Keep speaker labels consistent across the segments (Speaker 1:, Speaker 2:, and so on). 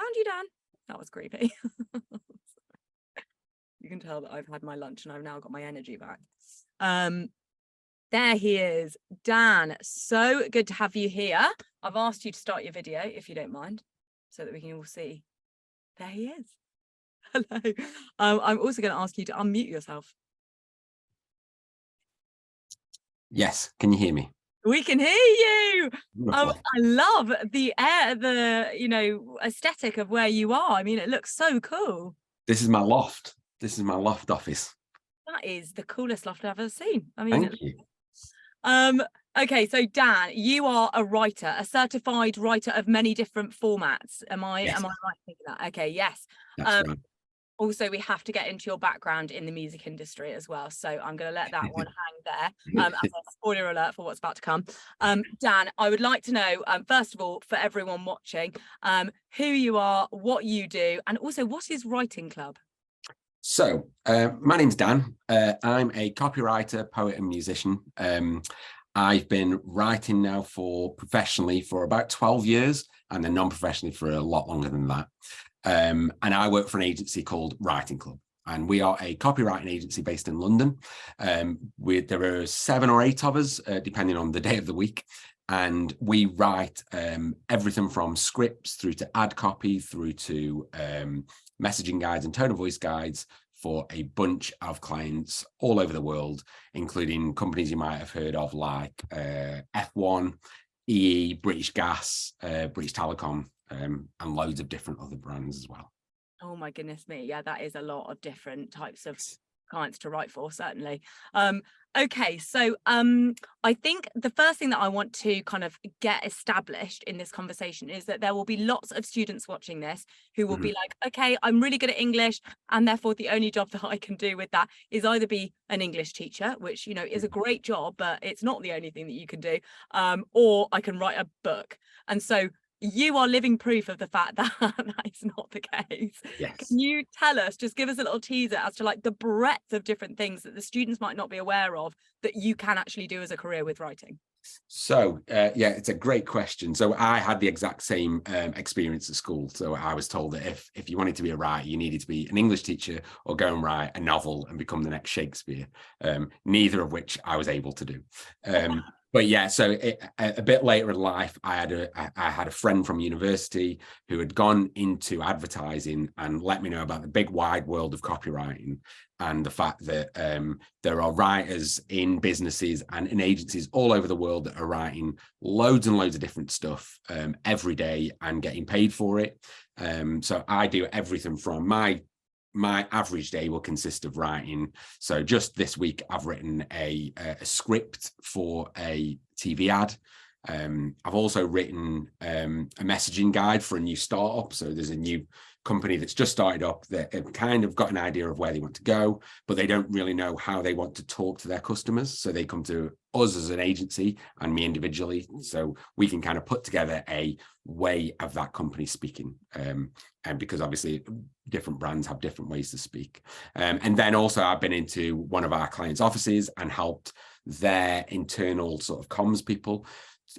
Speaker 1: found you, Dan. That was creepy. You can tell that I've had my lunch and I've now got my energy back. There he is, Dan. So good to have you here. I've asked you to start your video, if you don't mind, so that we can all see. There he is. Hello. I'm also going to ask you to unmute yourself.
Speaker 2: Yes, can you hear me?
Speaker 1: We can hear you.
Speaker 2: Wonderful.
Speaker 1: I love the aesthetic of where you are. I mean, it looks so cool.
Speaker 2: This is my loft. This is my loft office.
Speaker 1: That is the coolest loft I've ever seen. I mean,
Speaker 2: Thank you.
Speaker 1: Okay, so Dan, you are a writer, a certified writer of many different formats. Am I right thinking that? Okay, yes.
Speaker 2: That's right.
Speaker 1: Also, we have to get into your background in the music industry as well. So I'm going to let that one hang there as a spoiler alert for what's about to come. Dan, I would like to know, first of all, for everyone watching, who you are, what you do, and also what is Writing Club?
Speaker 2: So my name's Dan. I'm a copywriter, poet and musician. I've been writing now professionally for about 12 years and then non-professionally for a lot longer than that. And I work for an agency called Writing Club. And we are a copywriting agency based in London. There are 7 or 8 of us, depending on the day of the week. And we write everything from scripts through to ad copy, through to messaging guides and tone of voice guides for a bunch of clients all over the world, including companies you might have heard of like F1, EE, British Gas, British Telecom, and loads of different other brands as well.
Speaker 1: Oh my goodness me. Yeah, that is a lot of different types of clients to write for, certainly. Okay, so I think the first thing that I want to kind of get established in this conversation is that there will be lots of students watching this who will be like, okay, I'm really good at English, and therefore the only job that I can do with that is either be an English teacher, which, you know, is a great job, but it's not the only thing that you can do, or I can write a book. And so you are living proof of the fact that that is not the case.
Speaker 2: Yes.
Speaker 1: Can you tell us, just give us a little teaser as to like the breadth of different things that the students might not be aware of that you can actually do as a career with writing?
Speaker 2: So, yeah, it's a great question. So I had the exact same experience at school. So I was told that if you wanted to be a writer, you needed to be an English teacher or go and write a novel and become the next Shakespeare, neither of which I was able to do. But yeah, so a bit later in life, I had a friend from university who had gone into advertising and let me know about the big wide world of copywriting and the fact that there are writers in businesses and in agencies all over the world that are writing loads and loads of different stuff every day and getting paid for it. So I do everything from my average day will consist of writing. So just this week, I've written a script for a TV ad. I've also written a messaging guide for a new startup. So there's a new company that's just started up that have kind of got an idea of where they want to go, but they don't really know how they want to talk to their customers. So they come to us as an agency and me individually. So we can kind of put together a way of that company speaking. And because obviously different brands have different ways to speak. And then also I've been into one of our clients' offices and helped their internal sort of comms people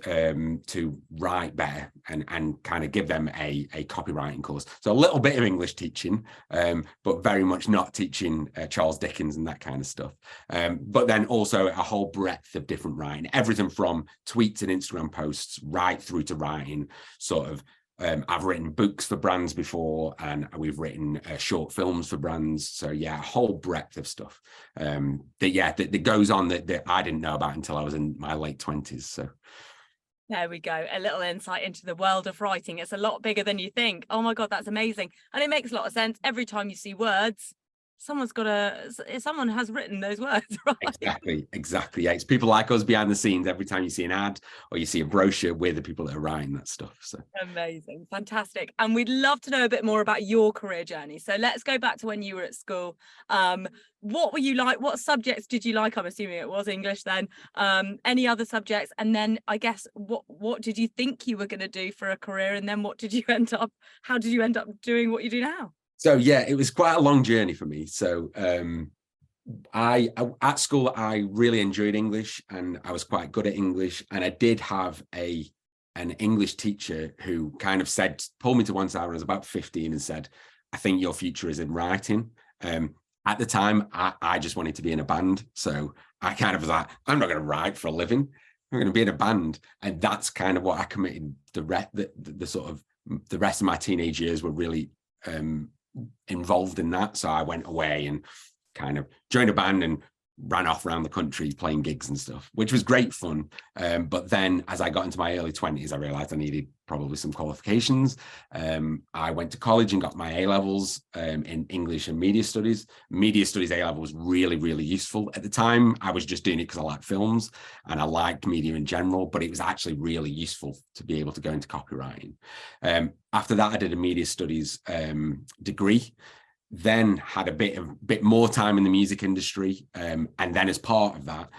Speaker 2: to write better and kind of give them a copywriting course. So a little bit of English teaching, but very much not teaching Charles Dickens and that kind of stuff. But then also a whole breadth of different writing, everything from tweets and Instagram posts right through to writing sort of I've written books for brands before, and we've written short films for brands. So yeah, a whole breadth of stuff that goes on that I didn't know about until I was in my late 20s. So
Speaker 1: there we go. A little insight into the world of writing. It's a lot bigger than you think. Oh my God, that's amazing. And it makes a lot of sense. Every time you see words, someone has written those words, right?
Speaker 2: Exactly. Yeah, it's people like us behind the scenes. Every time you see an ad or you see a brochure, we're the people that are writing that stuff. So
Speaker 1: amazing, fantastic. And we'd love to know a bit more about your career journey. So let's go back to when you were at school. What were you like? What subjects did you like? I'm assuming it was English then. Any other subjects? And then I guess what did you think you were going to do for a career? And then how did you end up doing what you do now?
Speaker 2: So yeah, it was quite a long journey for me. So at school, I really enjoyed English and I was quite good at English. And I did have a an English teacher who kind of pulled me to one side when I was about 15 and said, I think your future is in writing. At the time, I just wanted to be in a band. So I kind of was like, I'm not going to write for a living. I'm going to be in a band. And that's kind of what I committed the rest of my teenage years were really involved in that. So I went away and kind of joined a band and ran off around the country playing gigs and stuff, which was great fun. But then as I got into my early 20s, I realized I needed probably some qualifications. I went to college and got my A-levels in English and media studies. Media studies A-level was really, really useful. At the time, I was just doing it because I liked films and I liked media in general, but it was actually really useful to be able to go into copywriting. After that, I did a media studies degree, then had a bit more time in the music industry. And then as part of that,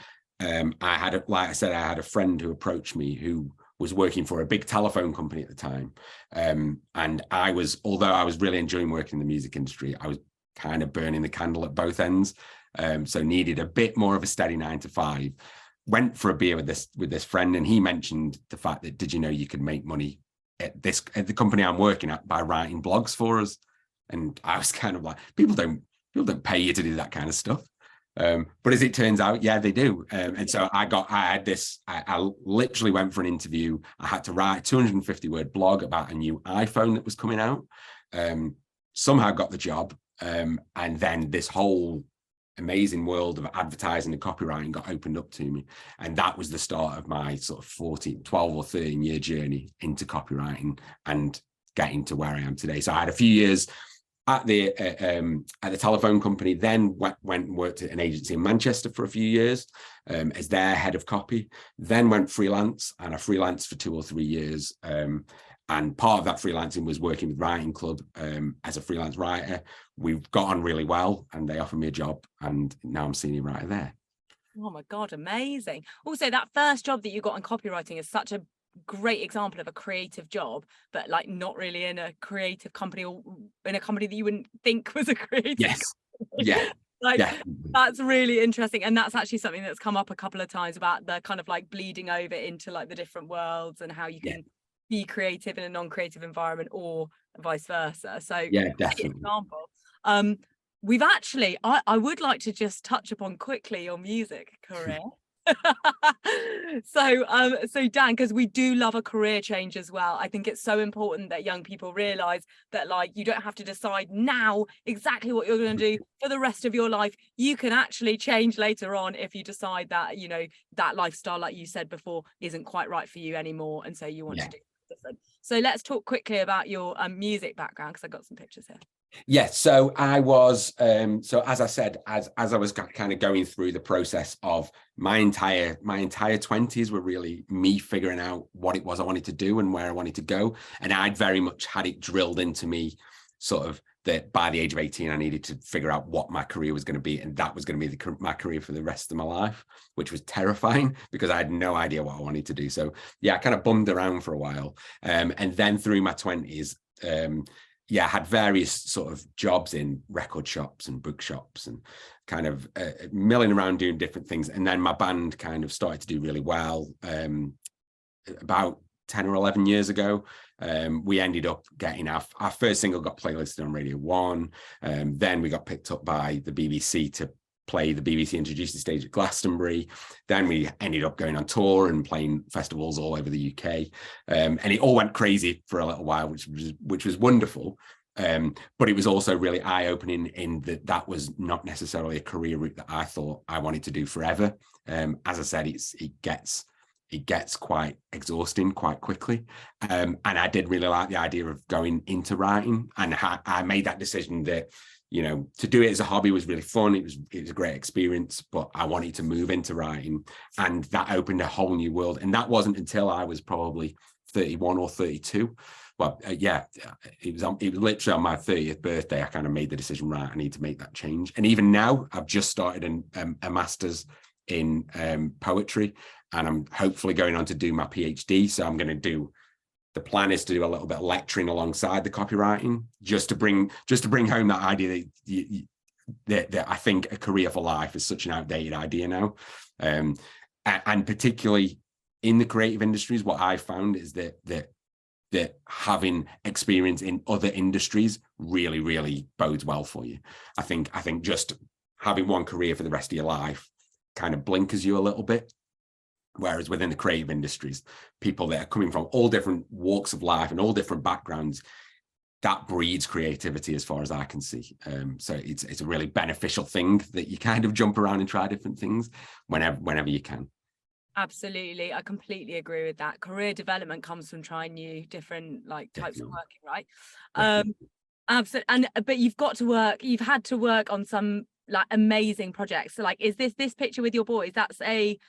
Speaker 2: I had a friend who approached me who was working for a big telephone company at the time. And although I was really enjoying working in the music industry, I was kind of burning the candle at both ends. So needed a bit more of a steady 9 to 5. Went for a beer with this friend, and he mentioned the fact that, did you know you could make money at the company I'm working at by writing blogs for us? And I was kind of like, people don't pay you to do that kind of stuff. But as it turns out, yeah, they do. And so I literally went for an interview. I had to write a 250-word blog about a new iPhone that was coming out. Somehow got the job. And then this whole amazing world of advertising and copywriting got opened up to me. And that was the start of my sort of 12 or 13-year journey into copywriting and getting to where I am today. So I had a few years at the telephone company, then went and worked at an agency in Manchester for a few years as their head of copy, then went freelance, and I freelanced for 2 or 3 years. And part of that freelancing was working with Writing Club as a freelance writer. We've got on really well, and they offered me a job, and now I'm senior writer there.
Speaker 1: Oh my God, amazing. Also, that first job that you got in copywriting is such a great example of a creative job, but like not really in a creative company, or in a company that you wouldn't think was a creative company.
Speaker 2: Yeah.
Speaker 1: Like,
Speaker 2: yeah.
Speaker 1: That's really interesting. And that's actually something that's come up a couple of times about the kind of like bleeding over into like the different worlds and how you can be creative in a non-creative environment or vice versa. So
Speaker 2: yeah, definitely.
Speaker 1: Example. We've actually, I would like to just touch upon quickly your music career. So Dan, because we do love a career change as well, I think it's so important that young people realize that like you don't have to decide now exactly what you're going to do for the rest of your life. You can actually change later on if you decide that, you know, that lifestyle, like you said before, isn't quite right for you anymore, and so you want to do different. So let's talk quickly about your music background, because I've got some pictures here.
Speaker 2: Yeah, so I was, so as I said, as I was kind of going through the process of my entire 20s were really me figuring out what it was I wanted to do and where I wanted to go. And I'd very much had it drilled into me sort of that by the age of 18, I needed to figure out what my career was going to be. And that was going to be my career for the rest of my life, which was terrifying because I had no idea what I wanted to do. So yeah, I kind of bummed around for a while. And then through my 20s, I had various sort of jobs in record shops and bookshops and kind of milling around doing different things. And then my band kind of started to do really well. About 10 or 11 years ago, we ended up getting our first single got playlisted on Radio 1. Then we got picked up by the BBC to play the BBC Introducing Stage at Glastonbury. Then we ended up going on tour and playing festivals all over the UK. And it all went crazy for a little while, which was wonderful. But it was also really eye-opening in that was not necessarily a career route that I thought I wanted to do forever. As I said, it gets quite exhausting quite quickly. And I did really like the idea of going into writing. And I made that decision that, you know, to do it as a hobby was really fun. It was a great experience, but I wanted to move into writing, and that opened a whole new world. And that wasn't until I was probably 31 or 32. Well, it was literally on my 30th birthday. I kind of made the decision, right, I need to make that change. And even now, I've just started a master's in poetry, and I'm hopefully going on to do my PhD. So I'm going to the plan is to do a little bit of lecturing alongside the copywriting, just to bring home that idea that I think a career for life is such an outdated idea now. And particularly in the creative industries, what I found is that having experience in other industries really, really bodes well for you. I think just having one career for the rest of your life kind of blinkers you a little bit. Whereas within the creative industries, people that are coming from all different walks of life and all different backgrounds, that breeds creativity as far as I can see. So it's a really beneficial thing that you kind of jump around and try different things whenever you can.
Speaker 1: Absolutely. I completely agree with that. Career development comes from trying new different like types
Speaker 2: Definitely.
Speaker 1: of working, right?
Speaker 2: Definitely.
Speaker 1: Absolutely. And but you've had to work on some like amazing projects. So like, is this picture with your boys? That's a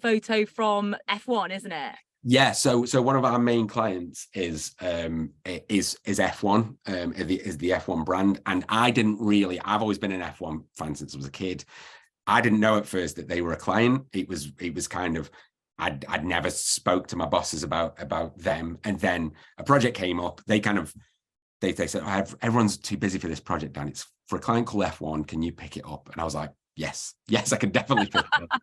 Speaker 1: photo from F1, isn't it?
Speaker 2: Yeah, so one of our main clients is F1, is the F1 brand, and I've always been an F1 fan since I was a kid. I didn't know at first that they were a client. It was kind of, I'd never spoke to my bosses about them, and then a project came up. They said, everyone's too busy for this project, Dan. It's for a client called F1. Can you pick it up? And I was like, yes, I can definitely pick it up.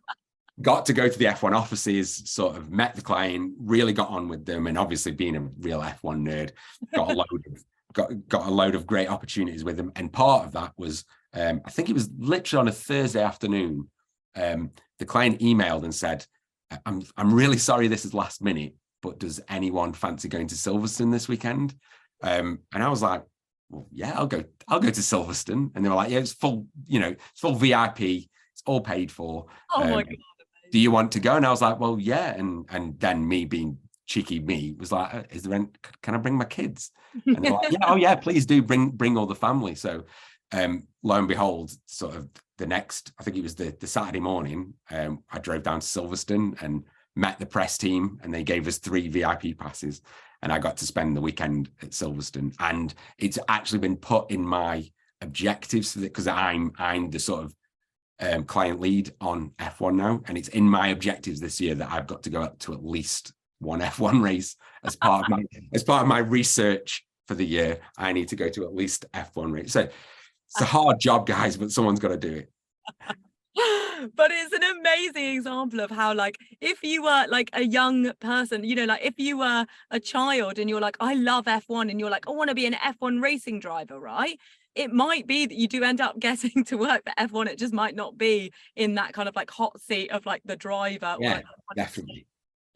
Speaker 2: Got to go to the F1 offices, sort of met the client, really got on with them, and obviously being a real F1 nerd, got a load of great opportunities with them. And part of that was, I think it was literally on a Thursday afternoon, the client emailed and said, "I'm really sorry this is last minute, but does anyone fancy going to Silverstone this weekend?" And I was like, "Well, yeah, I'll go to Silverstone." And they were like, "Yeah, it's full VIP, it's all paid for.
Speaker 1: Oh my God.
Speaker 2: Do you want to go?" And I was like, "Well, yeah." And then me being cheeky me was like, can I bring my kids? And they're like, "Yeah, oh yeah, please do bring all the family." So lo and behold, sort of the next, I think it was the Saturday morning, I drove down to Silverstone and met the press team, and they gave us 3 VIP passes, and I got to spend the weekend at Silverstone. And it's actually been put in my objectives because I'm the sort of client lead on F1 now, and it's in my objectives this year that I've got to go up to at least one F1 race as part of my research for the year. I need to go to at least F1 race. So it's a hard job, guys, but someone's got to do it.
Speaker 1: But it's an amazing example of how, like, if you were like a young person, you know, like if you were a child and you're like, I love F1, and you're like, I want to be an F1 racing driver, right? It might be that you do end up getting to work for F1. It just might not be in that kind of like hot seat of like the driver.
Speaker 2: Yeah,
Speaker 1: or like,
Speaker 2: definitely.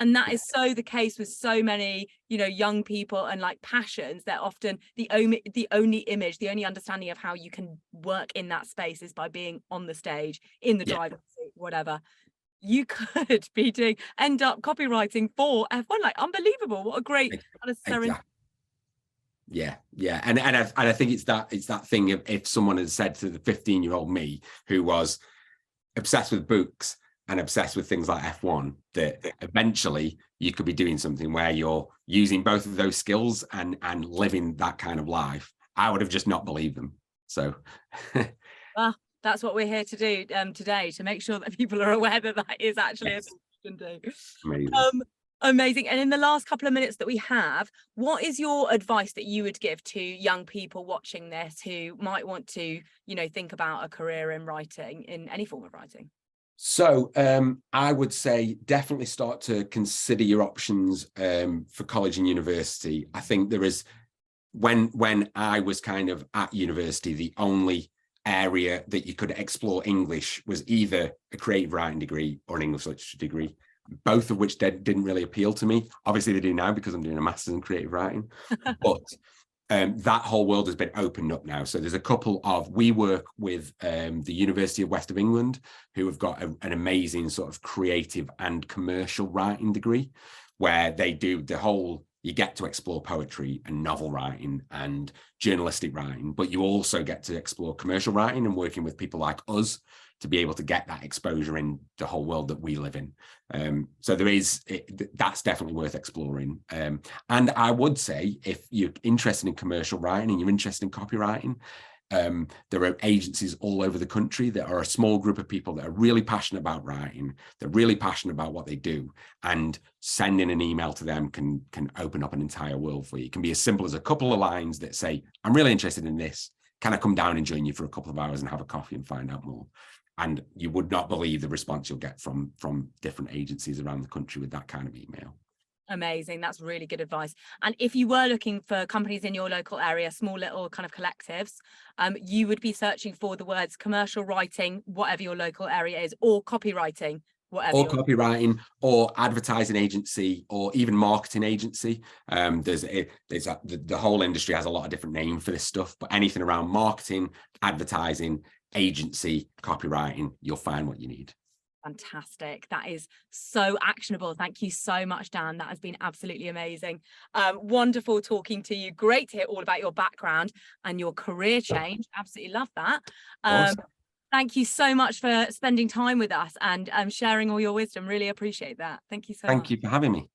Speaker 1: and that is so the case with so many, you know, young people and like passions. That often the only image, the only understanding of how you can work in that space is by being on the stage, in the driver's seat, whatever. You could be end up copywriting for F1. Like, unbelievable. What a great kind of
Speaker 2: Exactly. Yeah. And I think it's that thing of, if someone had said to the 15-year-old me who was obsessed with books and obsessed with things like F1, that eventually you could be doing something where you're using both of those skills and living that kind of life, I would have just not believed them. So
Speaker 1: well, that's what we're here to do today, to make sure that people are aware that that is actually a thing you can do.
Speaker 2: Amazing.
Speaker 1: Amazing. And in the last couple of minutes that we have, what is your advice that you would give to young people watching this who might want to, you know, think about a career in writing, in any form of writing?
Speaker 2: So I would say definitely start to consider your options for college and university. I think there is, when I was kind of at university, the only area that you could explore English was either a creative writing degree or an English literature degree, both of which didn't really appeal to me. Obviously they do now because I'm doing a master's in creative writing, but that whole world has been opened up now. So there's a couple we work with the University of West of England, who have got an amazing sort of creative and commercial writing degree, where they do the whole, you get to explore poetry and novel writing and journalistic writing, but you also get to explore commercial writing and working with people like us to be able to get that exposure in the whole world that we live in. So that's definitely worth exploring. And I would say, if you're interested in commercial writing and you're interested in copywriting, there are agencies all over the country that are a small group of people that are really passionate about writing. They're really passionate about what they do, and sending an email to them can open up an entire world for you. It can be as simple as a couple of lines that say, I'm really interested in this. Can I come down and join you for a couple of hours and have a coffee and find out more? And you would not believe the response you'll get from different agencies around the country with that kind of email.
Speaker 1: Amazing. That's really good advice. And if you were looking for companies in your local area, small little kind of collectives, you would be searching for the words commercial writing, whatever your local area is, or copywriting, whatever.
Speaker 2: Or copywriting, or advertising agency, or even marketing agency. The whole industry has a lot of different names for this stuff, but anything around marketing, advertising, agency, copywriting, you'll find what you need.
Speaker 1: Fantastic. That is so actionable. Thank you so much, Dan. That has been absolutely amazing. Wonderful talking to you. Great to hear all about your background and your career change. Absolutely love that.
Speaker 2: Awesome.
Speaker 1: Thank you so much for spending time with us and sharing all your wisdom. Really appreciate that. Thank you so much.
Speaker 2: Thank you for having me.